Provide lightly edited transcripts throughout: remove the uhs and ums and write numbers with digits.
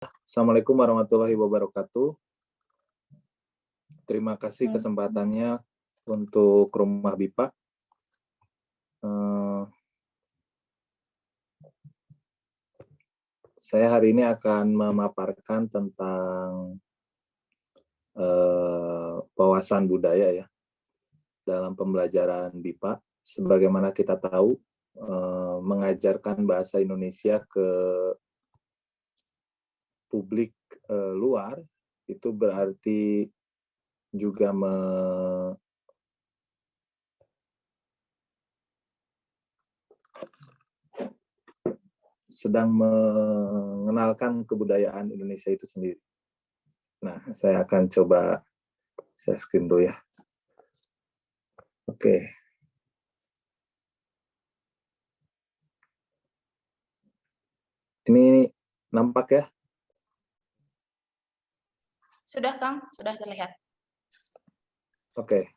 Assalamualaikum warahmatullahi wabarakatuh. Terima kasih kesempatannya untuk Rumah BIPA. Saya hari ini akan memaparkan tentang wawasan budaya ya dalam pembelajaran BIPA. Sebagaimana kita tahu, mengajarkan bahasa Indonesia ke publik luar itu berarti juga sedang mengenalkan kebudayaan Indonesia itu sendiri. Nah, saya akan coba share screen dulu ya. Oke. Ini nampak ya? Sudah, Kang. Sudah terlihat. Oke.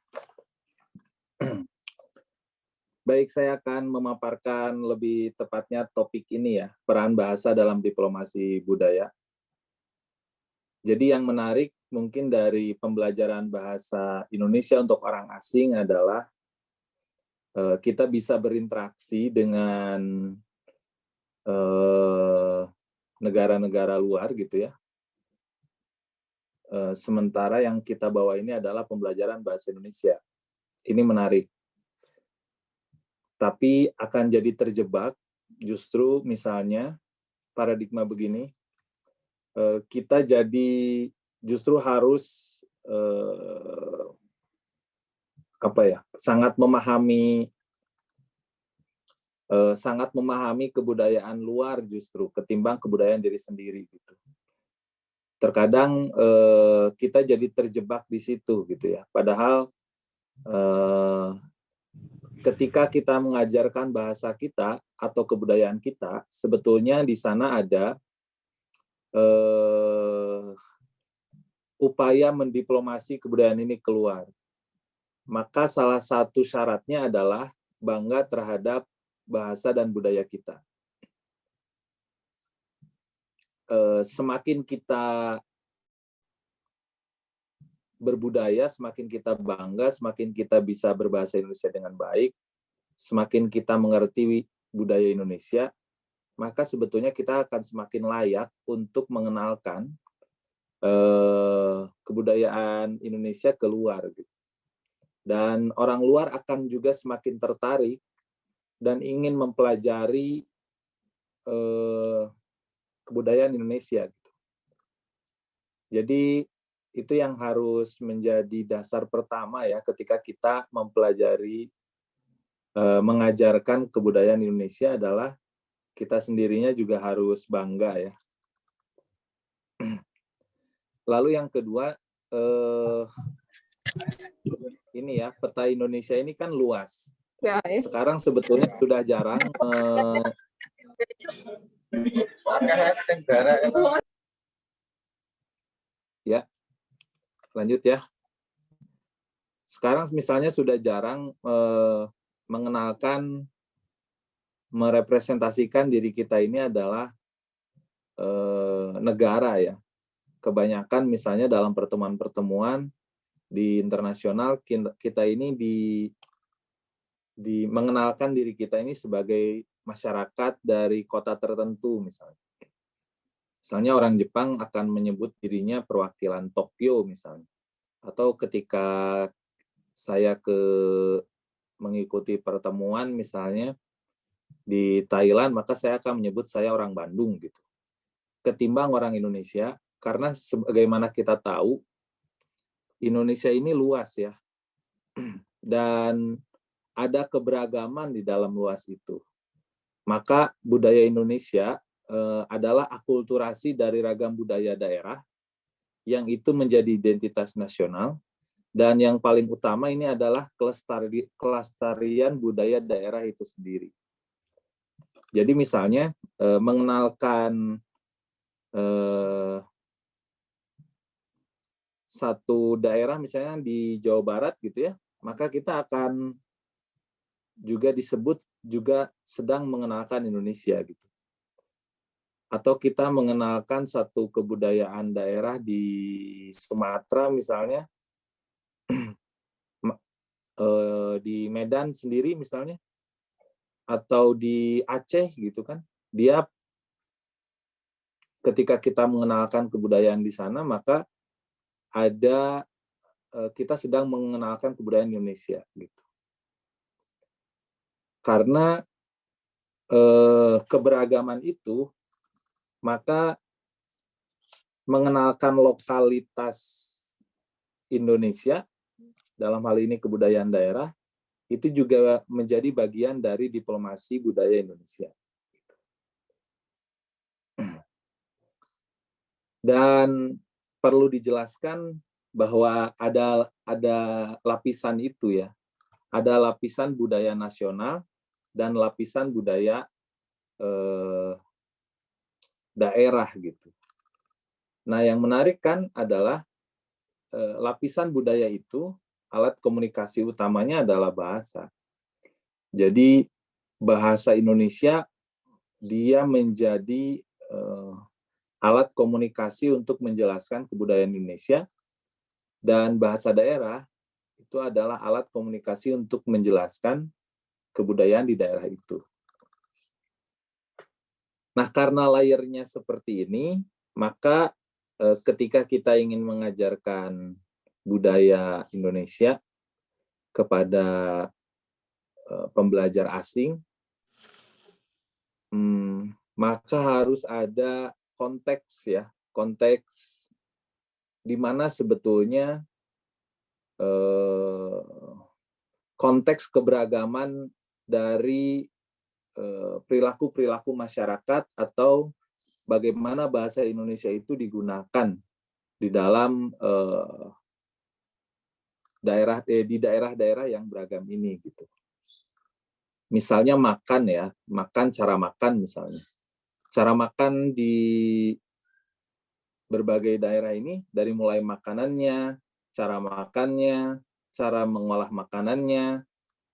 Baik, saya akan memaparkan lebih tepatnya topik ini ya, peran bahasa dalam diplomasi budaya. Jadi yang menarik mungkin dari pembelajaran bahasa Indonesia untuk orang asing adalah kita bisa berinteraksi dengan negara-negara luar gitu ya. Sementara yang kita bawa ini adalah pembelajaran bahasa Indonesia. Ini menarik. Tapi akan jadi terjebak justru misalnya paradigma begini, kita jadi justru harus sangat memahami kebudayaan luar justru ketimbang kebudayaan diri sendiri gitu. Terkadang kita jadi terjebak di situ gitu ya. Padahal ketika kita mengajarkan bahasa kita atau kebudayaan kita, sebetulnya di sana ada upaya mendiplomasi kebudayaan ini keluar. Maka salah satu syaratnya adalah bangga terhadap bahasa dan budaya kita. Semakin kita berbudaya, semakin kita bangga, semakin kita bisa berbahasa Indonesia dengan baik, semakin kita mengerti budaya Indonesia, maka sebetulnya kita akan semakin layak untuk mengenalkan kebudayaan Indonesia keluar. Dan orang luar akan juga semakin tertarik dan ingin mempelajari kebudayaan Indonesia. Jadi itu yang harus menjadi dasar pertama ya ketika kita mempelajari, mengajarkan kebudayaan Indonesia adalah kita sendirinya juga harus bangga ya. Lalu yang kedua, ini ya, peta Indonesia ini kan luas. Sekarang sebetulnya sudah jarang ya, lanjut ya. Sekarang misalnya sudah jarang mengenalkan, merepresentasikan diri kita ini adalah negara ya. Kebanyakan misalnya dalam pertemuan-pertemuan di internasional kita ini mengenalkan diri kita ini sebagai masyarakat dari kota tertentu misalnya. Misalnya orang Jepang akan menyebut dirinya perwakilan Tokyo misalnya. Atau ketika saya mengikuti pertemuan misalnya di Thailand, maka saya akan menyebut saya orang Bandung gitu. Ketimbang orang Indonesia, karena sebagaimana kita tahu, Indonesia ini luas ya. Dan ada keberagaman di dalam luas itu. Maka budaya Indonesia adalah akulturasi dari ragam budaya daerah yang itu menjadi identitas nasional, dan yang paling utama ini adalah kelestarian budaya daerah itu sendiri. Jadi misalnya mengenalkan satu daerah misalnya di Jawa Barat gitu ya, maka kita akan juga disebut juga sedang mengenalkan Indonesia gitu. atau kita mengenalkan satu kebudayaan daerah di Sumatera misalnya, di Medan sendiri misalnya, atau di Aceh gitu kan, dia ketika kita mengenalkan kebudayaan di sana, maka ada kita sedang mengenalkan kebudayaan Indonesia gitu. Karena keberagaman itu, maka mengenalkan lokalitas Indonesia, dalam hal ini kebudayaan daerah, itu juga menjadi bagian dari diplomasi budaya Indonesia. Dan perlu dijelaskan bahwa ada lapisan itu ya, ada lapisan budaya nasional dan lapisan budaya daerah gitu. Nah, yang menarik kan adalah lapisan budaya itu, alat komunikasi utamanya adalah bahasa. Jadi bahasa Indonesia dia menjadi alat komunikasi untuk menjelaskan kebudayaan Indonesia, dan bahasa daerah itu adalah alat komunikasi untuk menjelaskan kebudayaan di daerah itu. Nah, karena layernya seperti ini, maka ketika kita ingin mengajarkan budaya Indonesia kepada pembelajar asing, maka harus ada konteks ya, konteks di mana sebetulnya konteks keberagaman dari perilaku-perilaku masyarakat atau bagaimana bahasa Indonesia itu digunakan di dalam di daerah-daerah yang beragam ini gitu. Misalnya makan ya, cara makan misalnya. Cara makan di berbagai daerah ini, dari mulai makanannya, cara makannya, cara mengolah makanannya,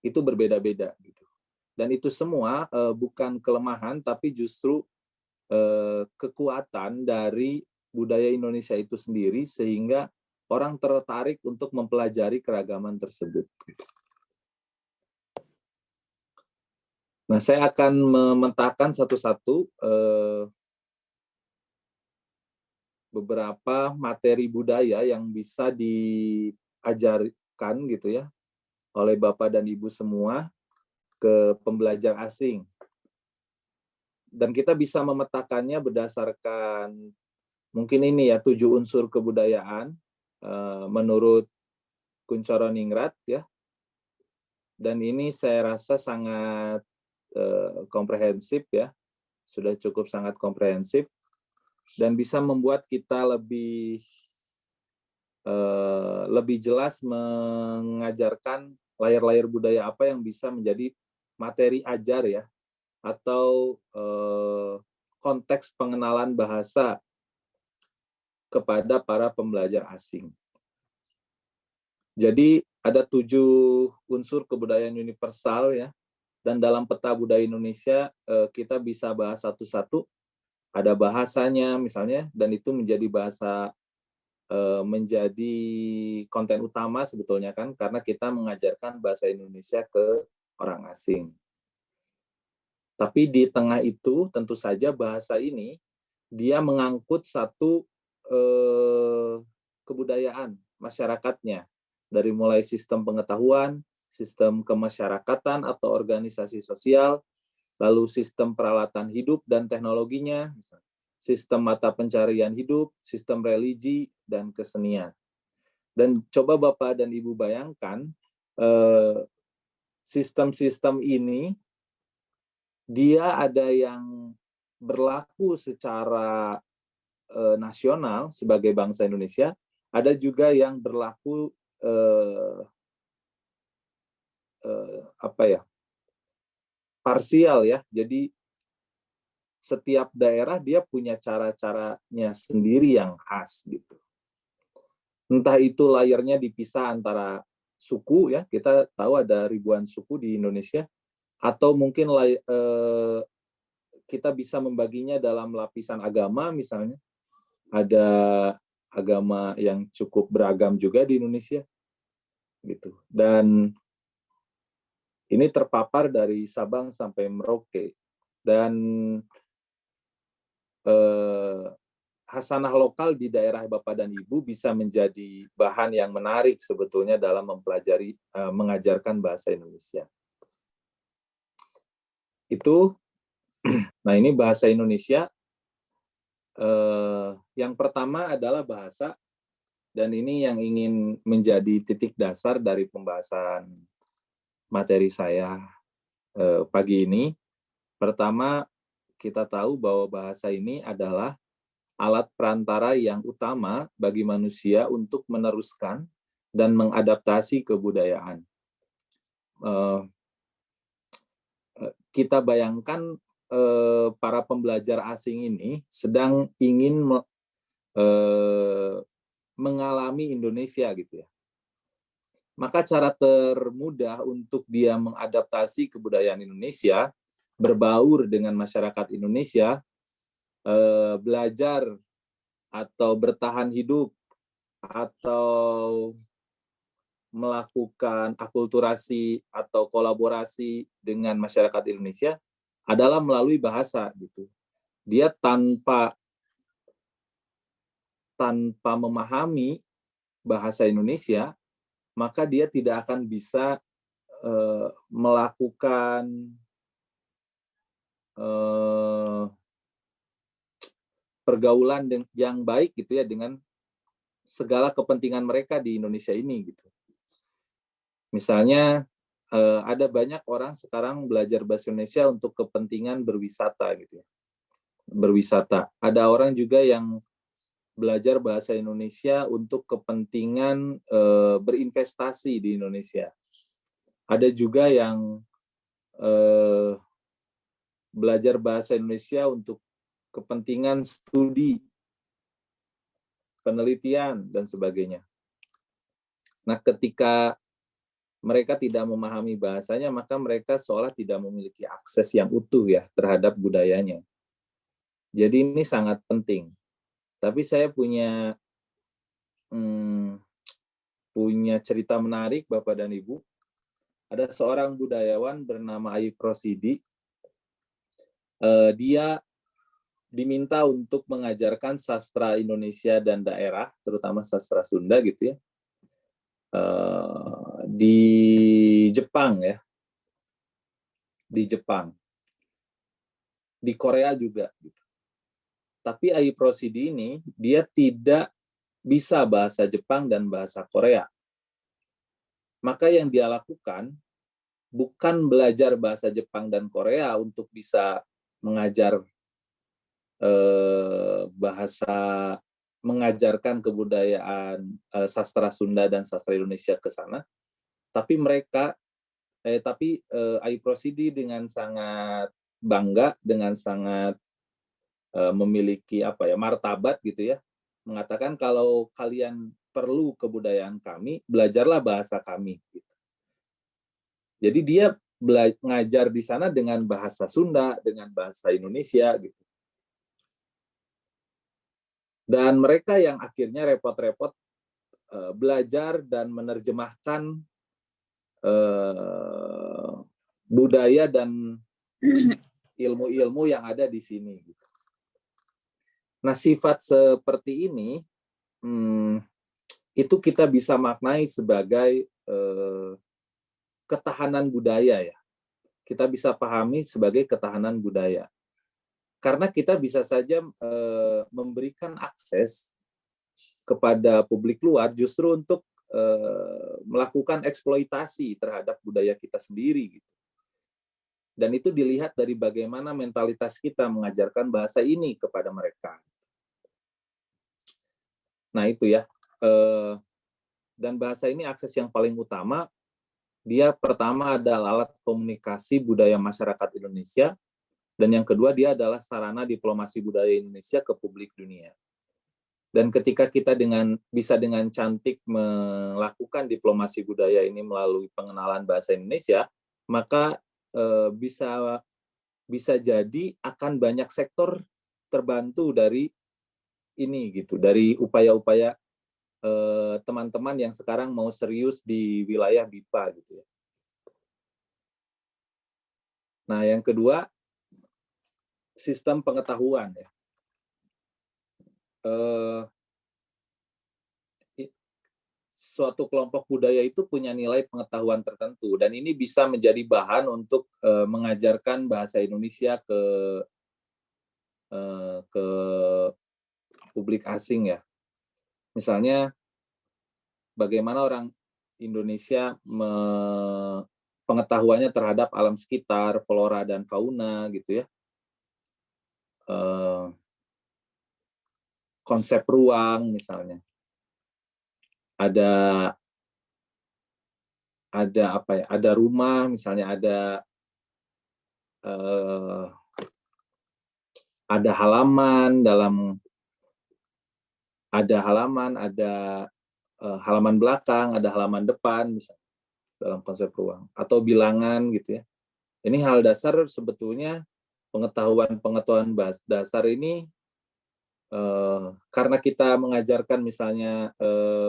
itu berbeda-beda gitu. Dan itu semua bukan kelemahan, tapi justru kekuatan dari budaya Indonesia itu sendiri, sehingga orang tertarik untuk mempelajari keragaman tersebut. Nah, saya akan memetakan satu-satu beberapa materi budaya yang bisa diajarkan gitu ya oleh Bapak dan Ibu semua ke pembelajar asing. Dan kita bisa memetakannya berdasarkan mungkin ini ya 7 unsur kebudayaan menurut Kunchoro-Ningrat ya. Dan ini saya rasa sangat komprehensif ya, sudah cukup sangat komprehensif dan bisa membuat kita lebih jelas mengajarkan layar-layar budaya apa yang bisa menjadi materi ajar ya, atau konteks pengenalan bahasa kepada para pembelajar asing. Jadi ada 7 unsur kebudayaan universal ya, dan dalam peta budaya Indonesia kita bisa bahas satu-satu. Ada bahasanya misalnya, dan itu menjadi menjadi konten utama sebetulnya kan, karena kita mengajarkan bahasa Indonesia ke orang asing. Tapi di tengah itu tentu saja bahasa ini dia mengangkut satu kebudayaan masyarakatnya, dari mulai sistem pengetahuan, sistem kemasyarakatan atau organisasi sosial, lalu sistem peralatan hidup dan teknologinya, sistem mata pencarian hidup, sistem religi, dan kesenian. Dan coba Bapak dan Ibu bayangkan, sistem-sistem ini, dia ada yang berlaku secara nasional sebagai bangsa Indonesia, ada juga yang berlaku parsial ya. Jadi setiap daerah dia punya cara-caranya sendiri yang khas gitu. Entah itu layernya dipisah antara suku ya, kita tahu ada ribuan suku di Indonesia, atau mungkin kita bisa membaginya dalam lapisan agama misalnya. Ada agama yang cukup beragam juga di Indonesia gitu. Dan ini terpapar dari Sabang sampai Merauke. Dan hasanah lokal di daerah Bapak dan Ibu bisa menjadi bahan yang menarik sebetulnya dalam mempelajari, mengajarkan bahasa Indonesia. Itu, nah ini bahasa Indonesia. Yang pertama adalah bahasa, dan ini yang ingin menjadi titik dasar dari pembahasan materi saya pagi ini. Pertama, kita tahu bahwa bahasa ini adalah alat perantara yang utama bagi manusia untuk meneruskan dan mengadaptasi kebudayaan. Kita bayangkan para pembelajar asing ini sedang ingin mengalami Indonesia gitu ya. Maka cara termudah untuk dia mengadaptasi kebudayaan Indonesia, berbaur dengan masyarakat Indonesia, belajar atau bertahan hidup atau melakukan akulturasi atau kolaborasi dengan masyarakat Indonesia adalah melalui bahasa gitu. Dia tanpa memahami bahasa Indonesia, maka dia tidak akan bisa melakukan pergaulan yang baik gitu ya dengan segala kepentingan mereka di Indonesia ini gitu. Misalnya ada banyak orang sekarang belajar bahasa Indonesia untuk kepentingan berwisata gitu ya. Berwisata. Ada orang juga yang belajar bahasa Indonesia untuk kepentingan berinvestasi di Indonesia. Ada juga yang belajar bahasa Indonesia untuk kepentingan studi, penelitian, dan sebagainya. Nah, ketika mereka tidak memahami bahasanya, maka mereka seolah tidak memiliki akses yang utuh ya terhadap budayanya. Jadi ini sangat penting. Tapi saya punya cerita menarik, Bapak dan Ibu. Ada seorang budayawan bernama Ayub Rosidi. Dia diminta untuk mengajarkan sastra Indonesia dan daerah, terutama sastra Sunda gitu ya, di Jepang ya, di Jepang, di Korea juga. Gitu. Tapi Ayub Rosidi ini dia tidak bisa bahasa Jepang dan bahasa Korea. Maka yang dia lakukan bukan belajar bahasa Jepang dan Korea untuk bisa mengajar mengajarkan kebudayaan sastra Sunda dan sastra Indonesia ke sana, tapi Ayub Rosidi dengan sangat bangga, dengan sangat memiliki martabat gitu ya, mengatakan kalau kalian perlu kebudayaan kami, belajarlah bahasa kami. Gitu. Jadi dia ngajar di sana dengan bahasa Sunda, dengan bahasa Indonesia gitu. Dan mereka yang akhirnya repot-repot belajar dan menerjemahkan budaya dan ilmu-ilmu yang ada di sini. Nah, sifat seperti ini itu kita bisa maknai sebagai ketahanan budaya ya. Kita bisa pahami sebagai ketahanan budaya. Karena kita bisa saja memberikan akses kepada publik luar justru untuk melakukan eksploitasi terhadap budaya kita sendiri gitu. Dan itu dilihat dari bagaimana mentalitas kita mengajarkan bahasa ini kepada mereka. Nah itu ya. Dan bahasa ini akses yang paling utama. Dia pertama adalah alat komunikasi budaya masyarakat Indonesia. Dan yang kedua, dia adalah sarana diplomasi budaya Indonesia ke publik dunia. Dan ketika kita bisa dengan cantik melakukan diplomasi budaya ini melalui pengenalan bahasa Indonesia, maka bisa bisa jadi akan banyak sektor terbantu dari ini gitu, dari upaya-upaya teman-teman yang sekarang mau serius di wilayah BIPA gitu ya. Nah, yang kedua, sistem pengetahuan ya. Suatu kelompok budaya itu punya nilai pengetahuan tertentu dan ini bisa menjadi bahan untuk mengajarkan bahasa Indonesia ke publik asing ya. Misalnya bagaimana orang Indonesia pengetahuannya terhadap alam sekitar, flora dan fauna gitu ya. Konsep ruang misalnya. Ada apa ya? Ada rumah misalnya, ada halaman ada halaman belakang, ada halaman depan misalnya dalam konsep ruang atau bilangan gitu ya. Ini hal dasar sebetulnya pengetahuan dasar ini karena kita mengajarkan misalnya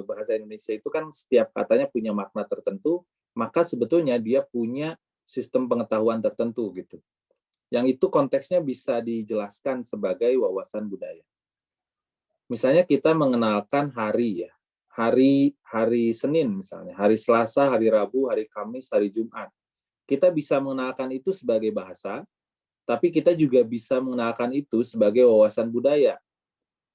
bahasa Indonesia itu kan setiap katanya punya makna tertentu, maka sebetulnya dia punya sistem pengetahuan tertentu gitu. Yang itu konteksnya bisa dijelaskan sebagai wawasan budaya. Misalnya kita mengenalkan hari ya, hari Senin misalnya, hari Selasa, hari Rabu, hari Kamis, hari Jumat. Kita bisa mengenalkan itu sebagai bahasa, tapi kita juga bisa mengenalkan itu sebagai wawasan budaya.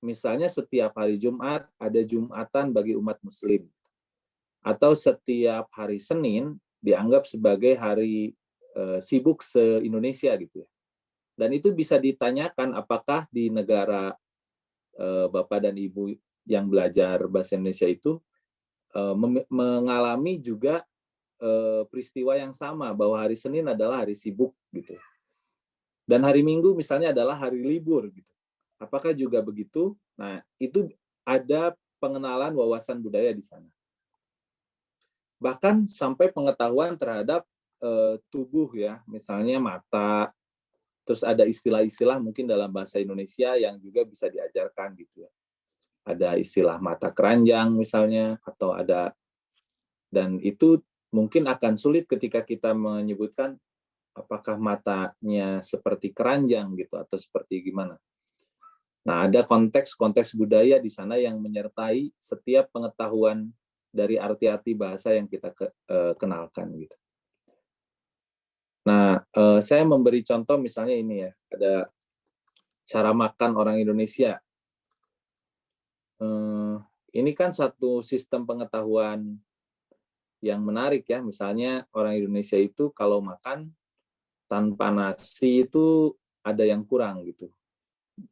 Misalnya setiap hari Jumat ada Jumatan bagi umat Muslim. Atau setiap hari Senin dianggap sebagai hari sibuk se-Indonesia gitu ya. Dan itu bisa ditanyakan apakah di negara Bapak dan Ibu yang belajar bahasa Indonesia itu mengalami juga peristiwa yang sama bahwa hari Senin adalah hari sibuk gitu. Dan hari Minggu misalnya adalah hari libur gitu. Apakah juga begitu? Nah, itu ada pengenalan wawasan budaya di sana. Bahkan sampai pengetahuan terhadap tubuh ya, misalnya mata, terus ada istilah-istilah mungkin dalam bahasa Indonesia yang juga bisa diajarkan gitu ya. Ada istilah mata keranjang misalnya, atau dan itu mungkin akan sulit ketika kita menyebutkan apakah matanya seperti keranjang gitu atau seperti gimana. Nah, ada konteks-konteks budaya di sana yang menyertai setiap pengetahuan dari arti-arti bahasa yang kita kenalkan gitu. Nah, saya memberi contoh misalnya ini ya, ada cara makan orang Indonesia. Ini kan satu sistem pengetahuan yang menarik ya, misalnya orang Indonesia itu kalau makan tanpa nasi itu ada yang kurang gitu.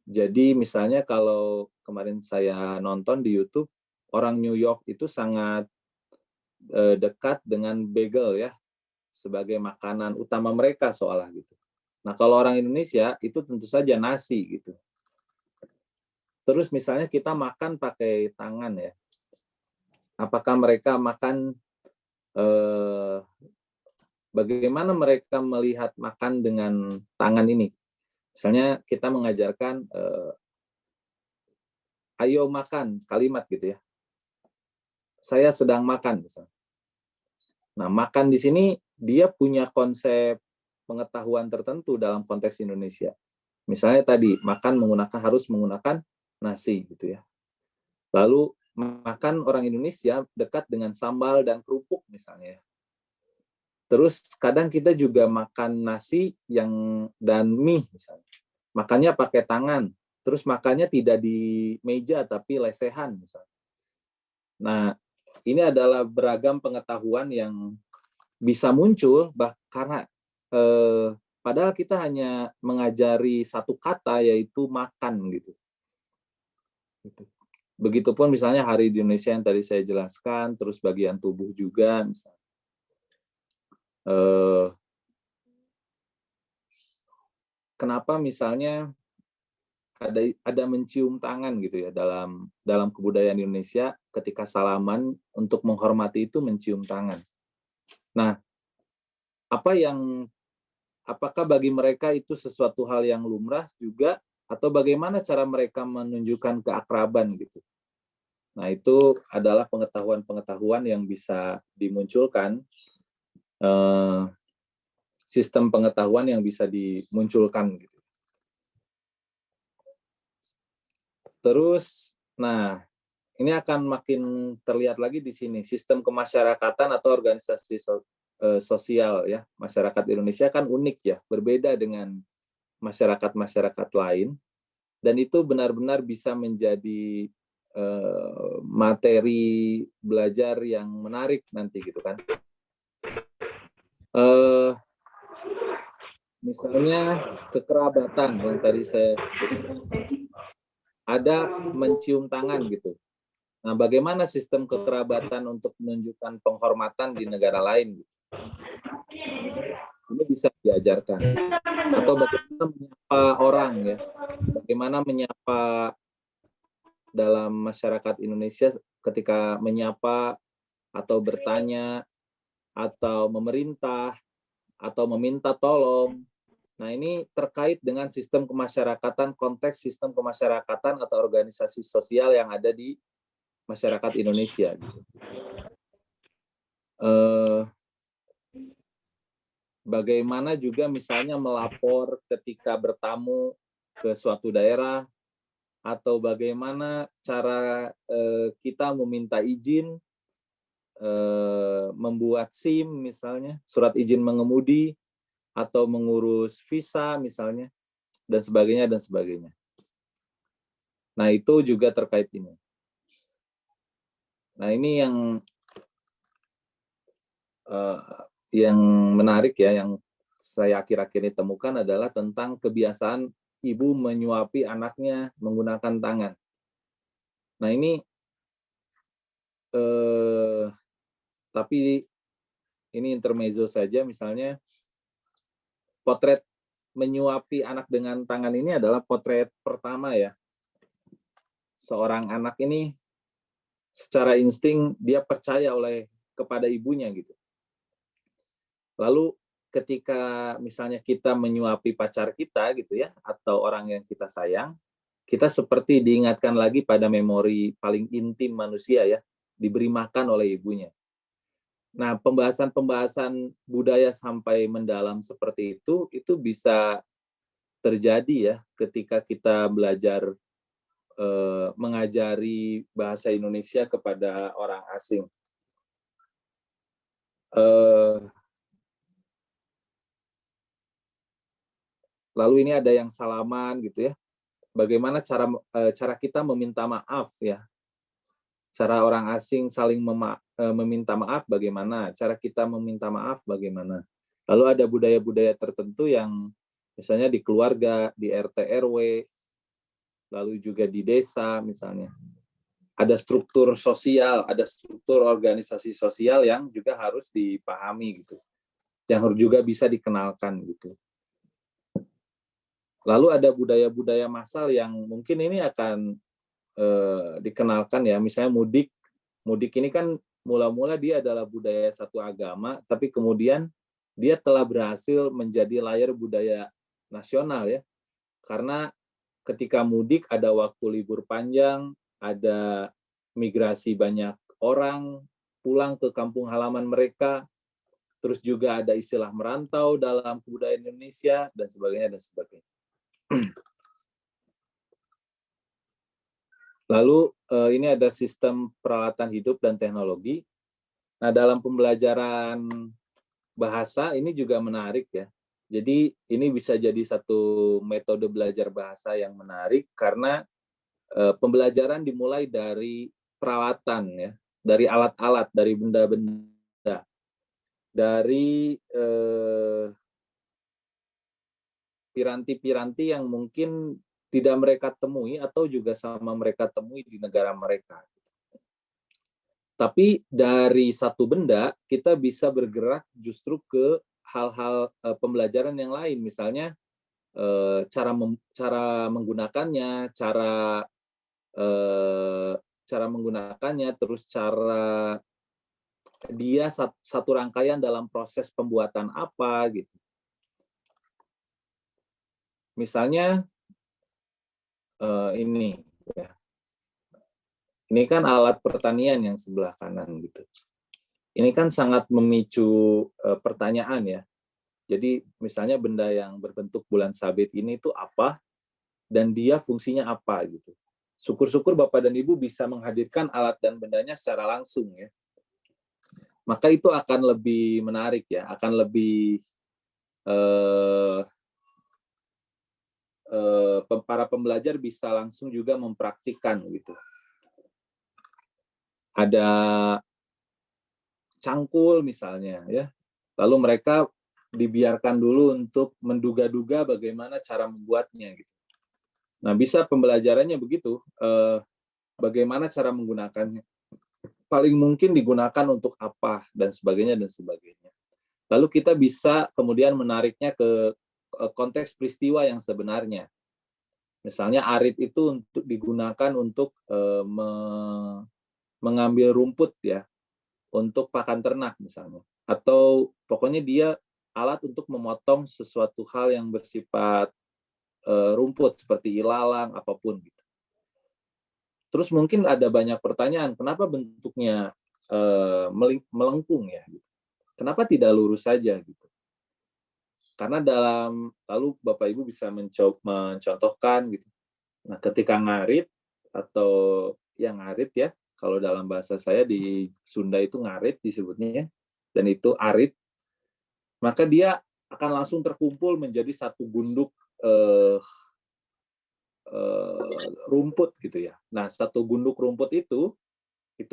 Jadi misalnya kalau kemarin saya nonton di YouTube, orang New York itu sangat dekat dengan bagel ya, sebagai makanan utama mereka seolah gitu. Nah kalau orang Indonesia itu tentu saja nasi gitu. Terus misalnya kita makan pakai tangan ya, apakah mereka makan bagaimana mereka melihat makan dengan tangan ini? Misalnya kita mengajarkan ayo makan, kalimat gitu ya. Saya sedang makan misalnya. Nah, makan di sini dia punya konsep pengetahuan tertentu dalam konteks Indonesia. Misalnya tadi makan harus menggunakan nasi gitu ya. Lalu makan orang Indonesia dekat dengan sambal dan kerupuk misalnya. Terus kadang kita juga makan nasi dan mie misalnya. Makannya pakai tangan. Terus makannya tidak di meja tapi lesehan misalnya. Nah, ini adalah beragam pengetahuan yang bisa muncul karena padahal kita hanya mengajari satu kata yaitu makan gitu. Begitupun misalnya hari di Indonesia yang tadi saya jelaskan, terus bagian tubuh juga misalnya. Kenapa misalnya ada mencium tangan gitu ya dalam kebudayaan Indonesia ketika salaman untuk menghormati itu mencium tangan. Nah, apa yang apakah bagi mereka itu sesuatu hal yang lumrah juga, atau bagaimana cara mereka menunjukkan keakraban gitu. Nah, itu adalah pengetahuan-pengetahuan yang bisa dimunculkan, sistem pengetahuan yang bisa dimunculkan gitu. Terus, nah, ini akan makin terlihat lagi di sini, sistem kemasyarakatan atau organisasi sosial ya. Masyarakat Indonesia kan unik ya, berbeda dengan masyarakat-masyarakat lain, dan itu benar-benar bisa menjadi materi belajar yang menarik nanti gitu kan. Misalnya kekerabatan yang tadi saya sebutkan, ada mencium tangan gitu. Nah, bagaimana sistem kekerabatan untuk menunjukkan penghormatan di negara lain? Ini bisa diajarkan. Atau bagaimana menyapa orang ya, bagaimana menyapa dalam masyarakat Indonesia ketika menyapa atau bertanya atau memerintah atau meminta tolong. Nah, ini terkait dengan sistem kemasyarakatan, konteks sistem kemasyarakatan atau organisasi sosial yang ada di masyarakat Indonesia. Gitu. Bagaimana juga misalnya melapor ketika bertamu ke suatu daerah, atau bagaimana cara kita meminta izin, membuat SIM misalnya, surat izin mengemudi, atau mengurus visa misalnya, dan sebagainya, dan sebagainya. Nah, itu juga terkait ini. Nah, ini yang menarik ya, yang saya akhir-akhir ini temukan adalah tentang kebiasaan ibu menyuapi anaknya menggunakan tangan. Nah, ini tapi ini intermezzo saja, misalnya potret menyuapi anak dengan tangan ini adalah potret pertama ya. Seorang anak ini secara insting dia percaya kepada ibunya gitu. Lalu ketika misalnya kita menyuapi pacar kita gitu ya, atau orang yang kita sayang, kita seperti diingatkan lagi pada memori paling intim manusia ya, diberi makan oleh ibunya. Nah, pembahasan budaya sampai mendalam seperti itu bisa terjadi ya ketika kita belajar mengajari bahasa Indonesia kepada orang asing. Lalu ini ada yang salaman gitu ya. Bagaimana cara kita meminta maaf ya. Cara orang asing saling meminta maaf bagaimana, cara kita meminta maaf bagaimana. Lalu ada budaya-budaya tertentu yang misalnya di keluarga, di RT RW, lalu juga di desa misalnya. Ada struktur sosial, ada struktur organisasi sosial yang juga harus dipahami gitu. Yang juga bisa dikenalkan gitu. Lalu ada budaya-budaya massal yang mungkin ini akan dikenalkan ya, misalnya mudik. Mudik ini kan mula-mula dia adalah budaya satu agama, tapi kemudian dia telah berhasil menjadi layar budaya nasional ya. Karena ketika mudik ada waktu libur panjang, ada migrasi banyak orang pulang ke kampung halaman mereka, terus juga ada istilah merantau dalam kebudayaan Indonesia, dan sebagainya, dan sebagainya. Lalu ini ada sistem peralatan hidup dan teknologi. Nah, dalam pembelajaran bahasa ini juga menarik ya. Jadi ini bisa jadi satu metode belajar bahasa yang menarik karena pembelajaran dimulai dari peralatan ya, dari alat-alat, dari benda-benda, dari piranti-piranti yang mungkin tidak mereka temui atau juga sama mereka temui di negara mereka. Tapi dari satu benda kita bisa bergerak justru ke hal-hal pembelajaran yang lain, misalnya cara menggunakannya, cara menggunakannya, terus cara dia satu rangkaian dalam proses pembuatan apa gitu. Misalnya ini, ya. Ini kan alat pertanian yang sebelah kanan gitu. Ini kan sangat memicu pertanyaan ya. Jadi misalnya benda yang berbentuk bulan sabit ini itu apa dan dia fungsinya apa gitu. Syukur-syukur Bapak dan Ibu bisa menghadirkan alat dan bendanya secara langsung ya. Maka itu akan lebih menarik ya, akan lebih para pembelajar bisa langsung juga mempraktikkan gitu. Ada cangkul misalnya ya, lalu mereka dibiarkan dulu untuk menduga-duga bagaimana cara membuatnya gitu. Nah, bisa pembelajarannya begitu, bagaimana cara menggunakannya. Paling mungkin digunakan untuk apa dan sebagainya dan sebagainya. Lalu kita bisa kemudian menariknya ke konteks peristiwa yang sebenarnya. Misalnya arit itu untuk digunakan untuk mengambil rumput ya, untuk pakan ternak misalnya. Atau pokoknya dia alat untuk memotong sesuatu hal yang bersifat rumput seperti ilalang apapun gitu. Terus mungkin ada banyak pertanyaan, kenapa bentuknya melengkung ya? Kenapa tidak lurus saja gitu? Karena lalu Bapak Ibu bisa mencontohkan gitu. Nah, ketika ngarit atau yang ngarit ya, kalau dalam bahasa saya di Sunda itu ngarit disebutnya, dan itu arit, maka dia akan langsung terkumpul menjadi satu gunduk rumput gitu ya. Nah, satu gunduk rumput itu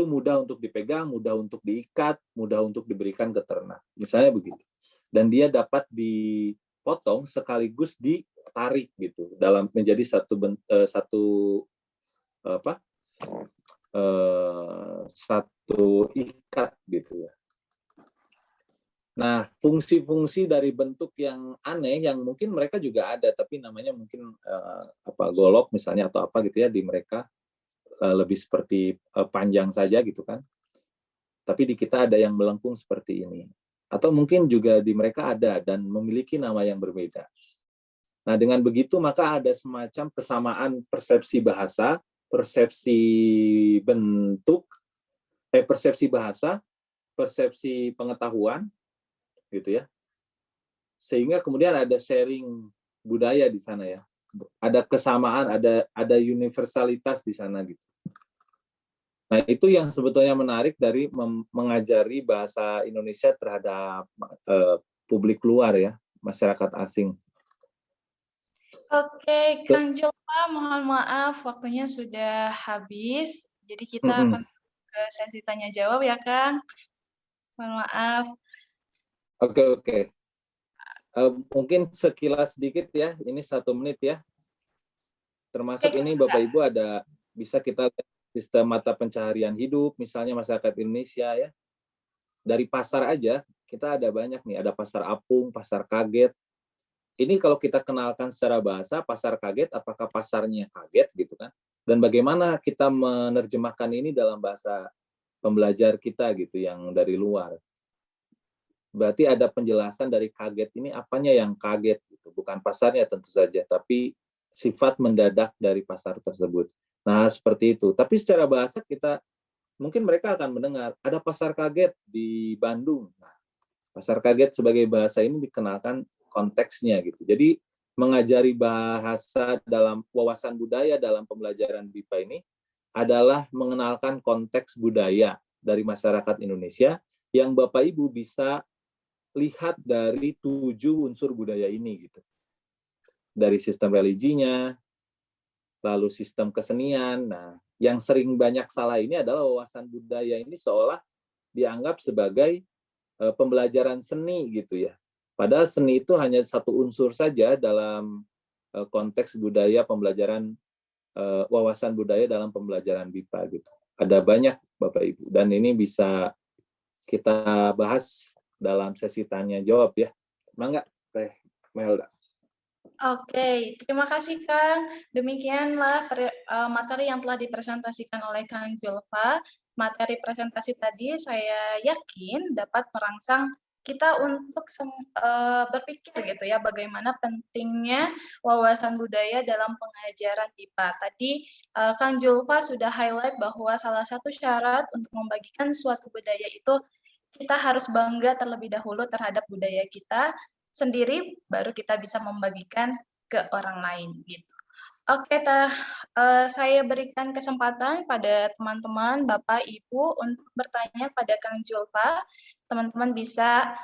mudah untuk dipegang, mudah untuk diikat, mudah untuk diberikan ke ternak. Misalnya begitu. Dan dia dapat dipotong sekaligus ditarik gitu dalam menjadi satu ikat gitu ya. Nah, fungsi-fungsi dari bentuk yang aneh yang mungkin mereka juga ada, tapi namanya mungkin golok misalnya atau apa gitu ya di mereka lebih seperti panjang saja gitu kan. Tapi di kita ada yang melengkung seperti ini. Atau mungkin juga di mereka ada dan memiliki nama yang berbeda. Nah, dengan begitu maka ada semacam kesamaan persepsi bahasa, persepsi bentuk, persepsi bahasa, persepsi pengetahuan, gitu ya. Sehingga kemudian ada sharing budaya di sana ya. Ada kesamaan, ada universalitas di sana gitu. Nah, itu yang sebetulnya menarik dari mengajari bahasa Indonesia terhadap publik luar ya, masyarakat asing. Oke, Kang Julfa, mohon maaf waktunya sudah habis. Jadi kita akan ke sesi tanya jawab ya, Kang. Mohon maaf. Oke. Mungkin sekilas sedikit ya, ini 1 menit ya. Termasuk ini Bapak Ibu bisa kita lihat sistem mata pencaharian hidup, misalnya masyarakat Indonesia ya. Dari pasar aja, kita ada banyak nih, ada pasar apung, pasar kaget. Ini kalau kita kenalkan secara bahasa, pasar kaget, apakah pasarnya kaget gitu kan? Dan bagaimana kita menerjemahkan ini dalam bahasa pembelajar kita gitu, yang dari luar. Berarti ada penjelasan dari kaget ini apanya yang kaget gitu, bukan pasarnya tentu saja, tapi sifat mendadak dari pasar tersebut. Nah, seperti itu. Tapi secara bahasa kita mungkin mereka akan mendengar ada pasar kaget di Bandung. Nah, pasar kaget sebagai bahasa ini dikenalkan konteksnya gitu. Jadi mengajari bahasa dalam wawasan budaya dalam pembelajaran BIPA ini adalah mengenalkan konteks budaya dari masyarakat Indonesia yang Bapak Ibu bisa lihat dari 7 unsur budaya ini gitu. Dari sistem religinya, lalu sistem kesenian. Nah, yang sering banyak salah ini adalah wawasan budaya ini seolah dianggap sebagai pembelajaran seni gitu ya. Padahal seni itu hanya satu unsur saja dalam konteks budaya pembelajaran wawasan budaya dalam pembelajaran BIPA gitu. Ada banyak Bapak Ibu dan ini bisa kita bahas dalam sesi tanya jawab ya. Mangga Teh Melda. Oke, terima kasih Kang. Demikianlah materi yang telah dipresentasikan oleh Kang Julfa. Materi presentasi tadi saya yakin dapat merangsang kita untuk berpikir gitu ya, bagaimana pentingnya wawasan budaya dalam pengajaran IPA. Tadi Kang Julfa sudah highlight bahwa salah satu syarat untuk membagikan suatu budaya itu kita harus bangga terlebih dahulu terhadap budaya kita sendiri, baru kita bisa membagikan ke orang lain gitu. Oke, saya berikan kesempatan pada teman-teman, Bapak, Ibu untuk bertanya pada Kang Julfa. Teman-teman bisa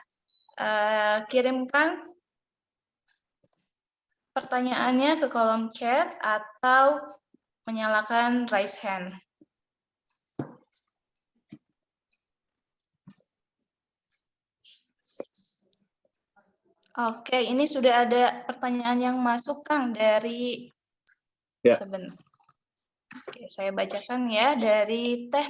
kirimkan pertanyaannya ke kolom chat atau menyalakan raise hand. Oke, ini sudah ada pertanyaan yang masuk, Kang, dari sebentar. Oke, saya bacakan ya, dari Teh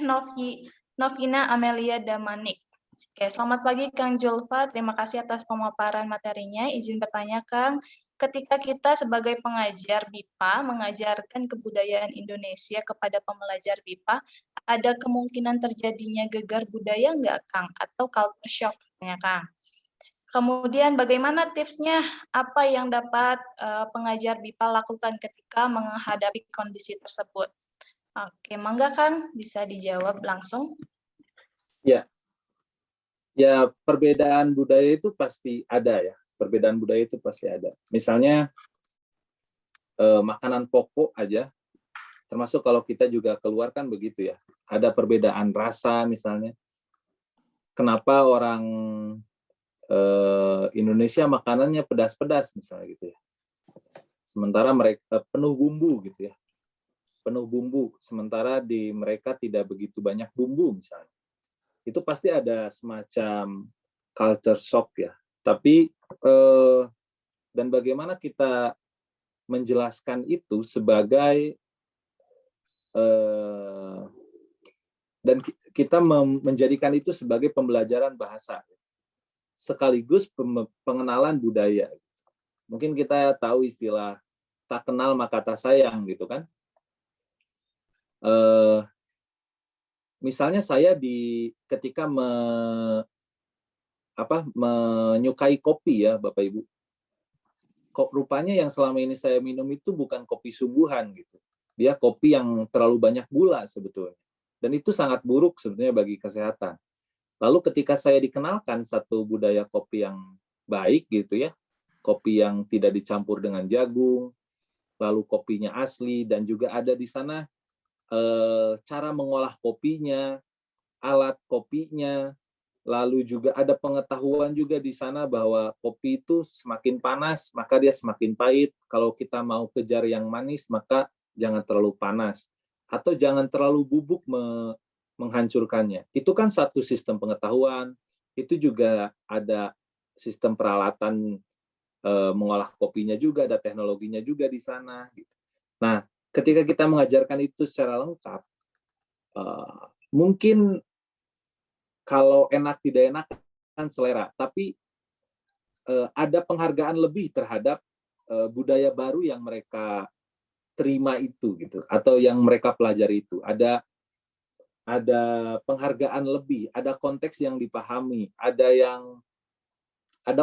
Novina Amelia Damanik. Oke, selamat pagi Kang Julfa, terima kasih atas pemaparan materinya. Izin bertanya Kang, ketika kita sebagai pengajar BIPA mengajarkan kebudayaan Indonesia kepada pembelajar BIPA, ada kemungkinan terjadinya gegar budaya nggak Kang? Atau culture shock ya Kang? Kemudian bagaimana tipsnya, apa yang dapat pengajar BIPA lakukan ketika menghadapi kondisi tersebut? Oke, mangga Kang, bisa dijawab langsung. Ya, ya perbedaan budaya itu pasti ada ya. Perbedaan budaya itu pasti ada. Misalnya makanan pokok aja, termasuk kalau kita juga keluar kan begitu ya. Ada perbedaan rasa misalnya. Kenapa orang Indonesia makanannya pedas-pedas misalnya gitu ya. Sementara mereka penuh bumbu gitu ya. Penuh bumbu, sementara di mereka tidak begitu banyak bumbu misalnya. Itu pasti ada semacam culture shock ya. Tapi dan bagaimana kita menjelaskan itu sebagai dan kita menjadikan itu sebagai pembelajaran bahasa sekaligus pengenalan budaya. Mungkin kita tahu istilah tak kenal maka tak sayang gitu kan. Misalnya saya ketika menyukai kopi ya Bapak Ibu. Kok rupanya yang selama ini saya minum itu bukan kopi sungguhan gitu. Dia kopi yang terlalu banyak gula sebetulnya. Dan itu sangat buruk sebetulnya bagi kesehatan. Lalu ketika saya dikenalkan satu budaya kopi yang baik gitu ya, kopi yang tidak dicampur dengan jagung, lalu kopinya asli, dan juga ada di sana cara mengolah kopinya, alat kopinya, lalu juga ada pengetahuan juga di sana bahwa kopi itu semakin panas, maka dia semakin pahit. Kalau kita mau kejar yang manis, maka jangan terlalu panas. Atau jangan terlalu bubuk menghancurkannya. Itu kan satu sistem pengetahuan, itu juga ada sistem peralatan mengolah kopinya juga, ada teknologinya juga di sana. Nah, ketika kita mengajarkan itu secara lengkap, mungkin kalau enak tidak enak kan selera, tapi ada penghargaan lebih terhadap budaya baru yang mereka terima itu gitu, atau yang mereka pelajari itu. Ada penghargaan lebih, ada konteks yang dipahami, ada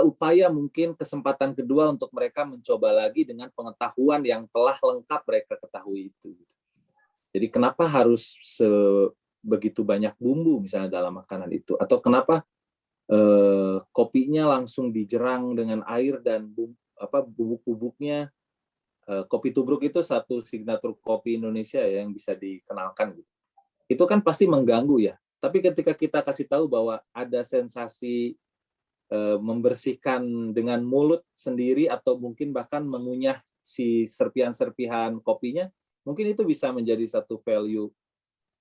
upaya mungkin kesempatan kedua untuk mereka mencoba lagi dengan pengetahuan yang telah lengkap mereka ketahui itu. Jadi kenapa harus begitu banyak bumbu misalnya dalam makanan itu, atau kenapa kopinya langsung dijerang dengan air dan bubuk-bubuknya. Kopi tubruk itu satu signatur kopi Indonesia ya, yang bisa dikenalkan gitu. Itu kan pasti mengganggu ya. Tapi ketika kita kasih tahu bahwa ada sensasi membersihkan dengan mulut sendiri atau mungkin bahkan mengunyah si serpihan-serpihan kopinya, mungkin itu bisa menjadi satu value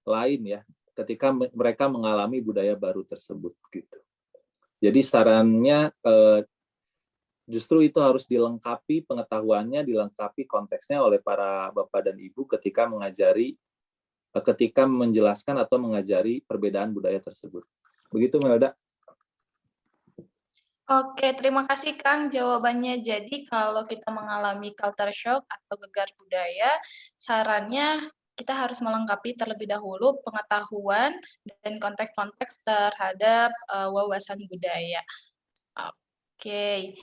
lain ya ketika mereka mengalami budaya baru tersebut gitu. Jadi sarannya justru itu harus dilengkapi pengetahuannya, dilengkapi konteksnya oleh para bapak dan ibu ketika menjelaskan atau mengajari perbedaan budaya tersebut. Begitu Melda. Oke, terima kasih Kang jawabannya. Jadi kalau kita mengalami culture shock atau gegar budaya, sarannya kita harus melengkapi terlebih dahulu pengetahuan dan konteks-konteks terhadap wawasan budaya. Oke.